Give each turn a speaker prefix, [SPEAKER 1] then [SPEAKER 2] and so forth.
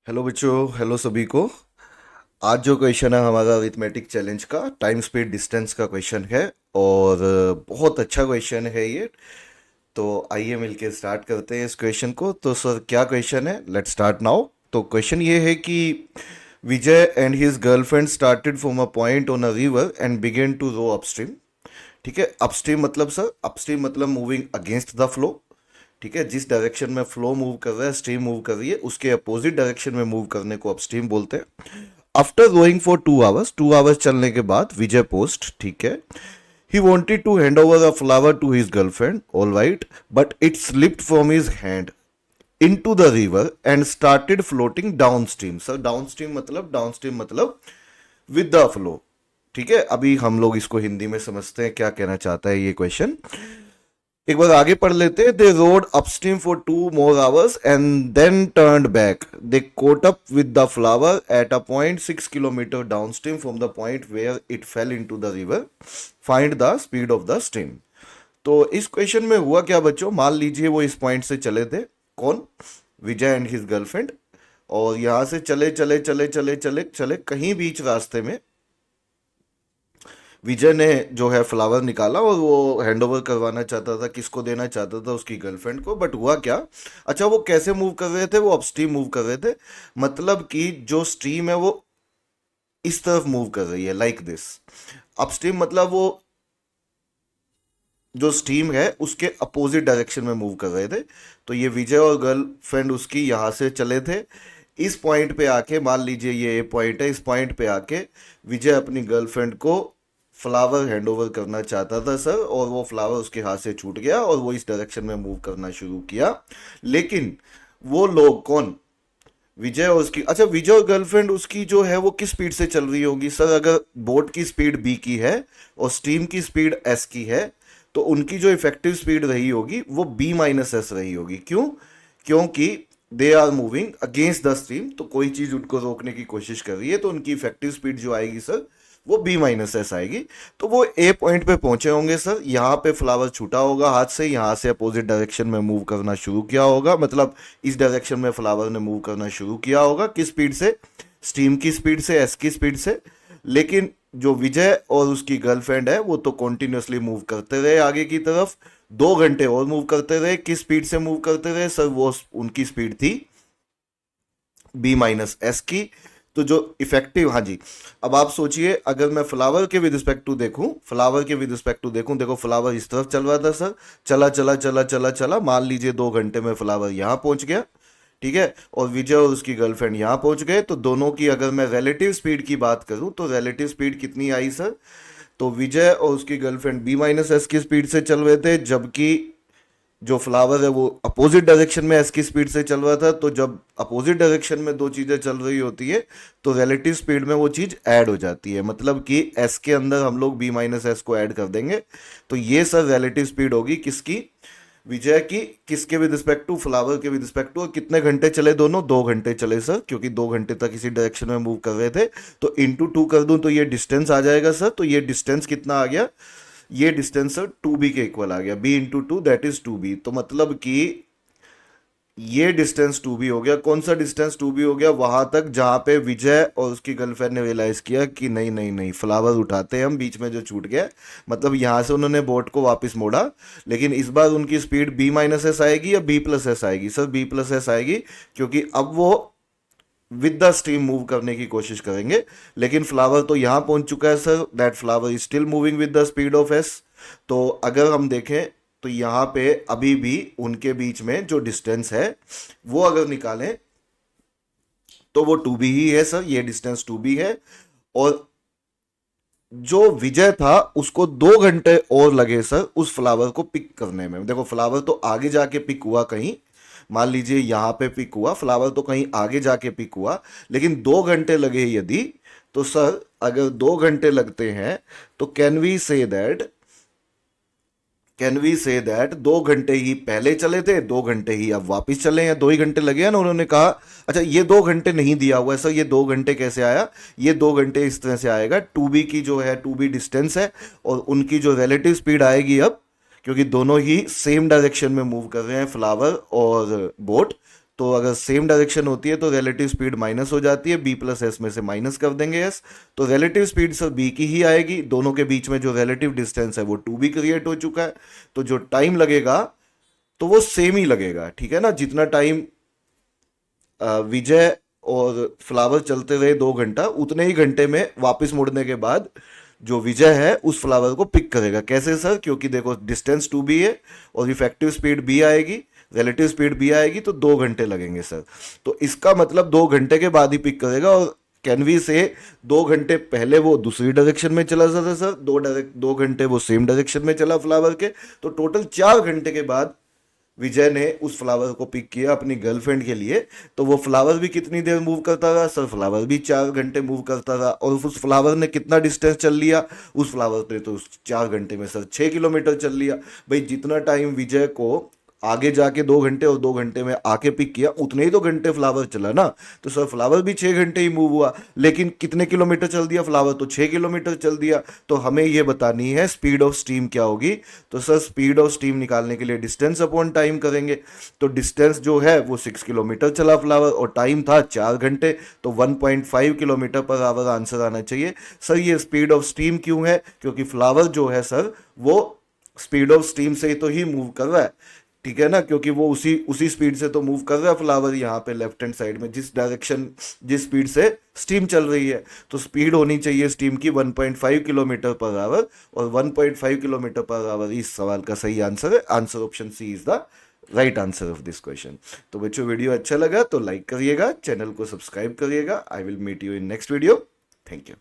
[SPEAKER 1] Hello बच्चों, hello सभी को। आज जो क्वेश्चन है हमारा अरिथमेटिक चैलेंज का टाइम स्पीड डिस्टेंस का क्वेश्चन है। और बहुत अच्छा क्वेश्चन है ये। तो आइए मिलके स्टार्ट करते हैं इस क्वेश्चन को। तो सर क्या क्वेश्चन है, लेट्स स्टार्ट नाउ। तो क्वेश्चन ये है कि Vijay and his girlfriend started from a point on a river and began to row upstream. ठीक है, अपस्ट्रीम मतलब सर, अपस्ट्रीम मतलब मूविंग अगेंस्ट द फ्लो। ठीक है, जिस डायरेक्शन में फ्लो मूव कर रहा है, स्ट्रीम मूव कर रही है, उसके अपोजिट डायरेक्शन में मूव करने को अपस्ट्रीम बोलते हैं। After rowing for 2 hours, 2 hours चलने के बाद विजय पोस्ट, ठीक है, he wanted to hand over a flower to his girlfriend, all right, but it slipped from his hand into the river and started floating downstream। Sir downstream मतलब with the flow. ठीक है, अभी हम लोग इसको हिंदी में समझते हैं क्या कहना चाहता है ये क्वेश्चन। एक बार आगे पढ़ लेते हैं। They rowed upstream for 2 more hours and then turned back. They caught up with the flower at a point 6 kilometre downstream from the point where it fell into the river. Find the speed of the stream. तो इस question में हुआ क्या बच्चों, मान लीजिए वो इस पॉइंट से चले थे। कौन? विजय एंड हिज गर्लफ्रेंड। और यहां से चले चले चले चले चले चले कहीं बीच रास्ते में विजय ने जो है फ्लावर निकाला और वो हैंड ओवर करवाना चाहता था। किसको देना चाहता था? उसकी गर्लफ्रेंड को। बट हुआ क्या? अच्छा, वो कैसे मूव कर रहे थे? वो अपस्ट्रीम मूव कर रहे थे। मतलब कि जो स्ट्रीम है वो इस तरफ मूव कर रही है, लाइक दिस। अपस्ट्रीम मतलब वो जो स्ट्रीम है उसके अपोजिट डायरेक्शन में मूव कर रहे थे। तो ये विजय और गर्लफ्रेंड उसकी यहाँ से चले थे। इस पॉइंट पे आके, मान लीजिए ये पॉइंट है, इस पॉइंट पे आके विजय अपनी गर्लफ्रेंड को फ्लावर हैंड ओवर करना चाहता था सर। और वो फ्लावर उसके हाथ से छूट गया और वो इस डायरेक्शन में मूव करना शुरू किया। लेकिन वो लोग कौन? विजय और उसकी, अच्छा, विजय और गर्लफ्रेंड उसकी जो है वो किस स्पीड से चल रही होगी सर? अगर बोट की स्पीड बी की है और स्टीम की स्पीड एस की है, तो उनकी जो इफेक्टिव स्पीड रही होगी वो बी माइनस एस रही होगी। क्यों? क्योंकि they are moving against the stream. तो कोई चीज उनको रोकने की कोशिश कर रही है, तो उनकी इफेक्टिव स्पीड जो आएगी सर वो बी माइनस एस आएगी। तो वो ए पॉइंट पे पहुंचे होंगे सर। यहाँ पे फ्लावर छूटा होगा हाथ से, यहाँ से अपोजिट डायरेक्शन में मूव करना शुरू किया होगा। मतलब इस डायरेक्शन में फ्लावर ने मूव करना शुरू किया होगा। किस स्पीड से? स्टीम की स्पीड से, एस की स्पीड से। लेकिन जो विजय और उसकी गर्लफ्रेंड है वो तो कॉन्टिन्यूसली मूव करते रहे आगे की तरफ। 2 घंटे और मूव करते रहे। किस स्पीड से मूव करते रहे सर? वो उनकी स्पीड थी बी माइनस एस की। तो जो इफेक्टिव, हाँ जी, अब आप सोचिए, अगर मैं फ्लावर के विद रिस्पेक्ट टू देखूं, फ्लावर के विद रिस्पेक्ट टू देखूं, देखो फ्लावर इस तरफ चल रहा था सर। चला चला चला चला चला, मान लीजिए 2 घंटे में फ्लावर यहाँ पहुंच गया। ठीक है, और विजय और उसकी गर्लफ्रेंड यहाँ पहुंच गए। तो दोनों की अगर मैं रिलेटिव स्पीड की बात करूं तो रिलेटिव स्पीड कितनी आई सर? तो विजय और उसकी गर्लफ्रेंड बी माइनस एस की स्पीड से चल रहे थे, जबकि जो फ्लावर है वो अपोजिट डायरेक्शन में एस की स्पीड से चल रहा था। तो जब अपोजिट डायरेक्शन में दो चीज़ें चल रही होती है तो रिलेटिव स्पीड में वो चीज़ ऐड हो जाती है। मतलब कि एस के अंदर हम लोग बी माइनस एस को ऐड कर देंगे। तो ये सर रिलेटिव स्पीड होगी किसकी? विजय की। किसके विद रिस्पेक्ट टू? फ्लावर के विद रिस्पेक्ट टू। और कितने घंटे चले दोनों? 2 घंटे चले सर, क्योंकि 2 घंटे तक इसी डायरेक्शन में मूव कर रहे थे। तो इंटू 2 कर दूं तो ये डिस्टेंस आ जाएगा सर। तो ये डिस्टेंस कितना आ गया? ये डिस्टेंस सर 2b के इक्वल आ गया। b into two that is 2b। तो मतलब कि ये डिस्टेंस 2b हो गया। कौन सा डिस्टेंस 2b हो गया? वहां तक जहां पे विजय और उसकी गर्लफ्रेंड ने रियलाइज किया कि नहीं नहीं नहीं, फ्लावर उठाते हैं हम, बीच में जो छूट गया। मतलब यहां से उन्होंने बोट को वापस मोड़ा। लेकिन इस बार उनकी स्पीड बी माइनस एस आएगी या बी प्लस एस आएगी सर? बी प्लस एस आएगी, क्योंकि अब वो विद द स्ट्रीम मूव करने की कोशिश करेंगे। लेकिन फ्लावर तो यहां पहुंच चुका है sir. That flower is still moving with the speed of S. तो अगर हम देखें तो यहाँ पे अभी भी उनके बीच में जो डिस्टेंस है वो अगर निकालें तो वो 2b ही है सर। ये डिस्टेंस 2b है। और जो विजय था उसको 2 घंटे और लगे सर उस फ्लावर को पिक करने में। देखो फ्लावर तो आगे जाके पिक हुआ कहीं, मान लीजिए यहाँ पे पिक हुआ फ्लावर, तो कहीं आगे जाके पिक हुआ। लेकिन 2 घंटे लगे यदि, तो सर अगर 2 घंटे लगते हैं तो कैन वी से दैट 2 घंटे ही पहले चले थे, 2 घंटे ही अब वापस चले हैं। 2 ही घंटे लगे हैं ना। उन्होंने कहा अच्छा ये 2 घंटे नहीं दिया हुआ है सर, ये 2 घंटे कैसे आया? ये 2 घंटे इस तरह से आएगा। 2b की जो है 2b डिस्टेंस है और उनकी जो रिलेटिव स्पीड आएगी अब, क्योंकि दोनों ही सेम डायरेक्शन में मूव कर रहे हैं फ्लावर और बोट, तो अगर सेम डायरेक्शन होती है तो रिलेटिव स्पीड माइनस हो जाती है, बी प्लस एस में से माइनस कर देंगे एस, तो रिलेटिव स्पीड सर बी की ही आएगी। दोनों के बीच में जो रिलेटिव डिस्टेंस है वो 2b क्रिएट हो चुका है, तो जो टाइम लगेगा तो वो सेम ही लगेगा, ठीक है ना। जितना टाइम विजय और फ्लावर चलते रहे 2 घंटा, उतने ही घंटे में वापस मुड़ने के बाद जो विजय है उस फ्लावर को पिक करेगा। कैसे सर? क्योंकि देखो डिस्टेंस 2b है और इफेक्टिव स्पीड b आएगी, रिलेटिव स्पीड b आएगी, तो 2 घंटे लगेंगे सर। तो इसका मतलब 2 घंटे के बाद ही पिक करेगा। और कैन वी से 2 घंटे पहले वो दूसरी डायरेक्शन में चला जाता सर, 2 घंटे वो सेम डायरेक्शन में चला फ्लावर के, तो टोटल 4 घंटे के बाद विजय ने उस फ्लावर को पिक किया अपनी गर्लफ्रेंड के लिए। तो वो फ्लावर भी कितनी देर मूव करता रहा सर? फ्लावर भी 4 घंटे मूव करता रहा। और उस फ्लावर ने कितना डिस्टेंस चल लिया? उस फ्लावर ने तो उस 4 घंटे में सर 6 किलोमीटर चल लिया। भाई जितना टाइम विजय को आगे जाके 2 घंटे और 2 घंटे में आके पिक किया, उतने ही तो घंटे फ्लावर चला ना। तो सर फ्लावर भी 6 घंटे ही मूव हुआ, लेकिन कितने किलोमीटर चल दिया फ्लावर? तो 6 किलोमीटर चल दिया। तो हमें ये बतानी है स्पीड ऑफ स्टीम क्या होगी। तो सर स्पीड ऑफ स्टीम निकालने के लिए डिस्टेंस अपॉन टाइम करेंगे। तो डिस्टेंस जो है वो 6 किलोमीटर चला फ्लावर और टाइम था 4 घंटे, तो 1.5 किलोमीटर पर आवर आंसर आना चाहिए। सर ये स्पीड ऑफ स्टीम क्यों है? क्योंकि फ्लावर जो है सर वो स्पीड ऑफ स्टीम से ही तो ही मूव कर रहा है, ठीक है ना। क्योंकि वो उसी उसी स्पीड से तो मूव कर रहा है फ्लावर यहाँ पे लेफ्ट हैंड साइड में, जिस डायरेक्शन जिस स्पीड से स्टीम चल रही है। तो स्पीड होनी चाहिए स्टीम की 1.5 किलोमीटर पर आवर, और 1.5 किलोमीटर पर आवर इस सवाल का सही आंसर है। Answer option C is the right answer of this question. तो बच्चों वीडियो अच्छा लगा तो लाइक करिएगा, चैनल को सब्सक्राइब करिएगा। I will meet you in next video. Thank you.